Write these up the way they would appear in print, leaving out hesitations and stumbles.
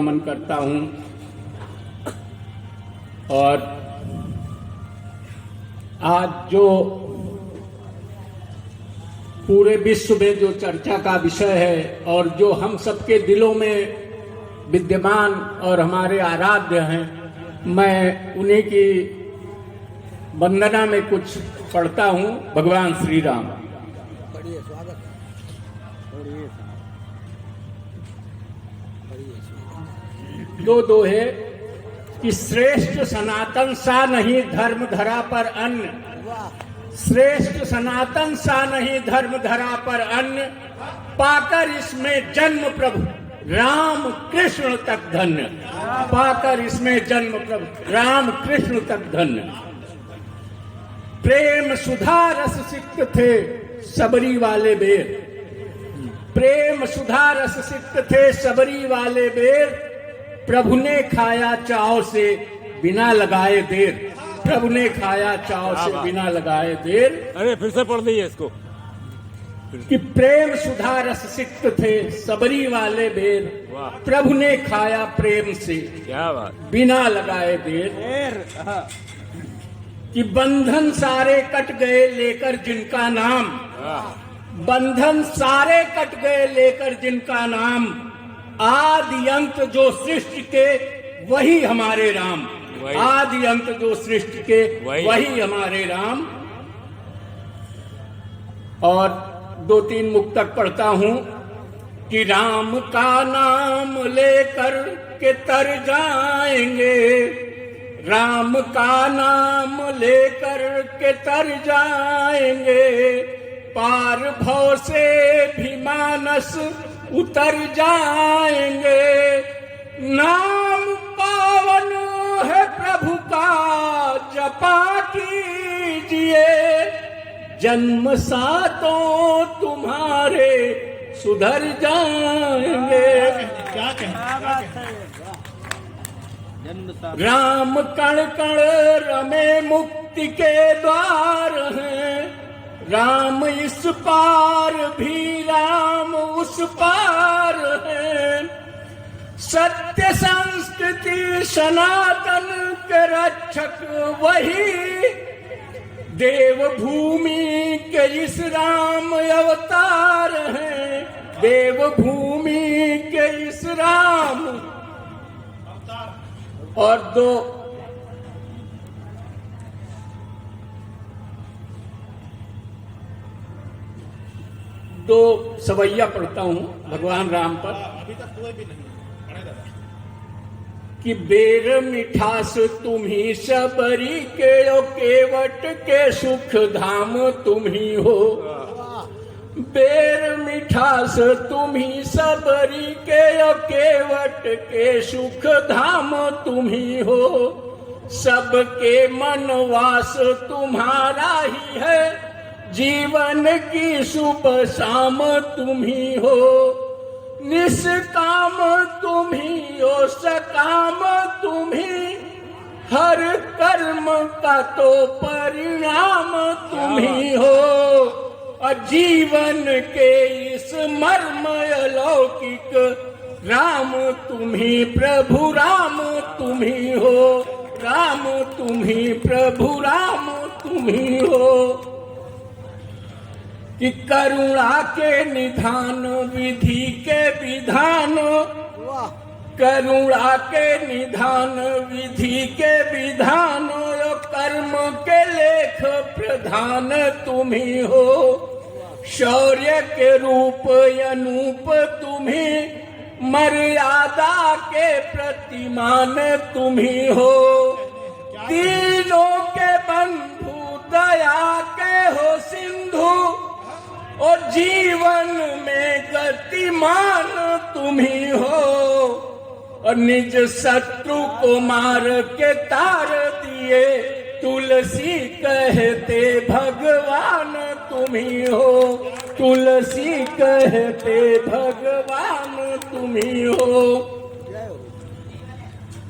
नमन करता हूं। और आज जो पूरे विश्व में जो चर्चा का विषय है और जो हम सबके दिलों में विद्यमान और हमारे आराध्य हैं, मैं उन्हीं की वंदना में कुछ पढ़ता हूं। भगवान श्री राम। दो दोहे कि श्रेष्ठ सनातन सा नहीं धर्म धरा पर अन्न, श्रेष्ठ सनातन सा नहीं धर्म धरा पर अन्न, पाकर इसमें जन्म प्रभु राम कृष्ण तक धन्य, पाकर इसमें जन्म प्रभु राम कृष्ण तक धन्य। प्रेम सुधा रस सिक्त थे सबरी वाले बेर, प्रेम सुधा रस सिक्त थे सबरी वाले बेर, प्रभु ने खाया चाव से बिना लगाए देर, प्रभु ने खाया चाव से बिना लगाए देर। अरे फिर से पढ़ दीजिए इसको कि प्रेम सुधा रस सिक्त थे सबरी वाले बेर, प्रभु ने खाया प्रेम से क्या बात बिना लगाए देर। कि बंधन सारे कट गए लेकर जिनका नाम, बंधन सारे कट गए लेकर जिनका नाम, आदि अंत जो सृष्टि के वही हमारे राम, आदि अंत जो सृष्टि के वही हमारे राम। और दो तीन मुक्तक पढ़ता हूं कि राम का नाम लेकर के तर जाएंगे, राम का नाम लेकर के तर जाएंगे, पार भव से भी मानस उतर जाएंगे। नाम पावन है प्रभु का जपा कीजिए, जन्म सातों तुम्हारे सुधर जाएंगे। क्या राम कण कण रमे मुक्ति के द्वार हैं, राम इस पार भी राम उस पार है। सत्य संस्कृति सनातन के रक्षक वही, देव भूमि के इस राम अवतार हैं, देव भूमि के इस राम। और दो सवैया पढ़ता हूं भगवान राम पर। अभी तक कोई भी नहीं कि बेर मिठास तुम ही सबरी के ओ केवट के सुख धाम तुम ही हो, बेर मिठास तुम ही सबरी के ओ केवट के सुख धाम तुम ही हो, सबके मनवास तुम्हारा ही है, जीवन की शुभ शाम तुम ही हो, निष्काम तुम ही हो सकाम तुम ही, हर कर्म का तो परिणाम तुम ही हो, और जीवन के इस मर्म अलौकिक राम तुम ही प्रभु राम तुम ही हो, राम तुम ही प्रभु राम तुम ही हो। कि करुणा के निधान विधि के विधान, करुणा के निधान विधि के विधान, कर्म के लेख प्रधान तुम ही हो, शौर्य के रूप अनूप तुम ही, मर्यादा के प्रतिमान तुम ही हो, तीनों के बंधु दया के हो सिंधु, और जीवन में गतिमान तुम ही हो, और निज शत्रु को मार के तार दिए, तुलसी कहते भगवान तुम ही हो, तुलसी कहते भगवान तुम ही हो।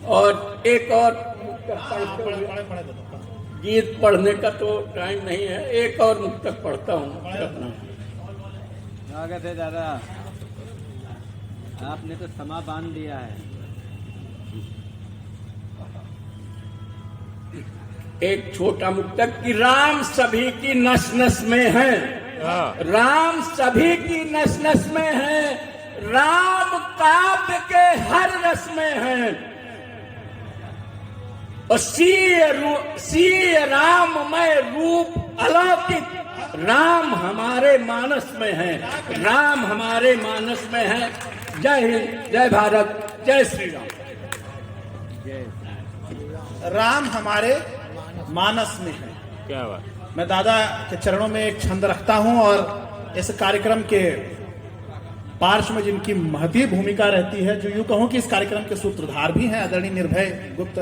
और एक और गीत पढ़ने का तो टाइम नहीं है, एक और मुक्तक पढ़ता हूँ अपना। स्वागत है दादा, आपने तो समा बांध दिया है। एक छोटा मुक्तक कि राम सभी की नस नस में है, राम सभी की नस नस में है, राम काव्य के हर रस में है, और सीय राममय रूप अलौकिक राम हमारे मानस में है, राम हमारे मानस में है। जय हिंद, जय भारत, जय श्री राम। राम हमारे मानस में है। क्या बात। मैं दादा के चरणों में एक छंद रखता हूं और इस कार्यक्रम के पार्श्व में जिनकी महती भूमिका रहती है, जो यूं कहूं कि इस कार्यक्रम के सूत्रधार भी हैं, आदरणीय निर्भय गुप्त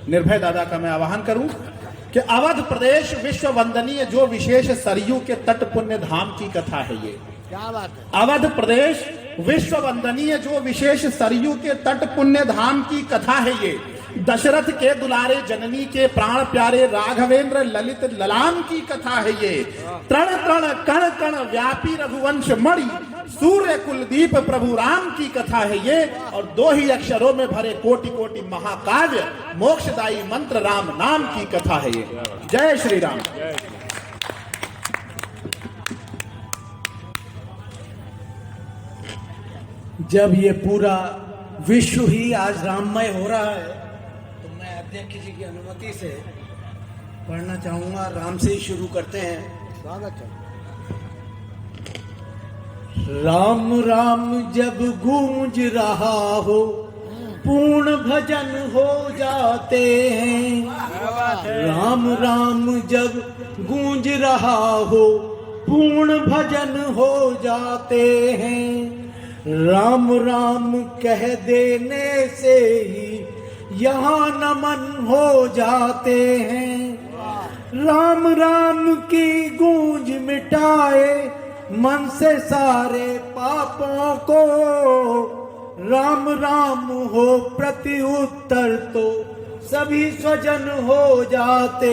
निर्भय दादा का मैं आह्वान करूं कि अवध प्रदेश विश्व वंदनीय जो विशेष सरयू के तट पुण्य धाम की कथा है ये। क्या बात है। अवध प्रदेश विश्व वंदनीय जो विशेष सरयू के तट पुण्य धाम की कथा है ये। दशरथ के दुलारे जननी के प्राण प्यारे राघवेंद्र ललित ललाम की कथा है ये। तृण तृण कण कण व्यापी रघुवंश मणि सूर्य कुलदीप प्रभु राम की कथा है ये। और दो ही अक्षरों में भरे कोटि कोटि महाकाव्य मोक्षदायी मंत्र राम नाम की कथा है ये। जय श्री राम। जब ये पूरा विश्व ही आज राममय हो रहा है, तो मैं अध्यक्ष जी की अनुमति से पढ़ना चाहूंगा। राम से ही शुरू करते हैं। स्वागत है। राम राम जब गूंज रहा हो, पूर्ण भजन हो जाते हैं। राम राम जब गूंज रहा हो, पूर्ण भजन हो जाते हैं। राम राम कह देने से ही यहाँ नमन हो जाते हैं। राम राम की गूंज मिटाए मन से सारे पापों को। राम राम हो प्रति उत्तर तो सभी स्वजन हो जाते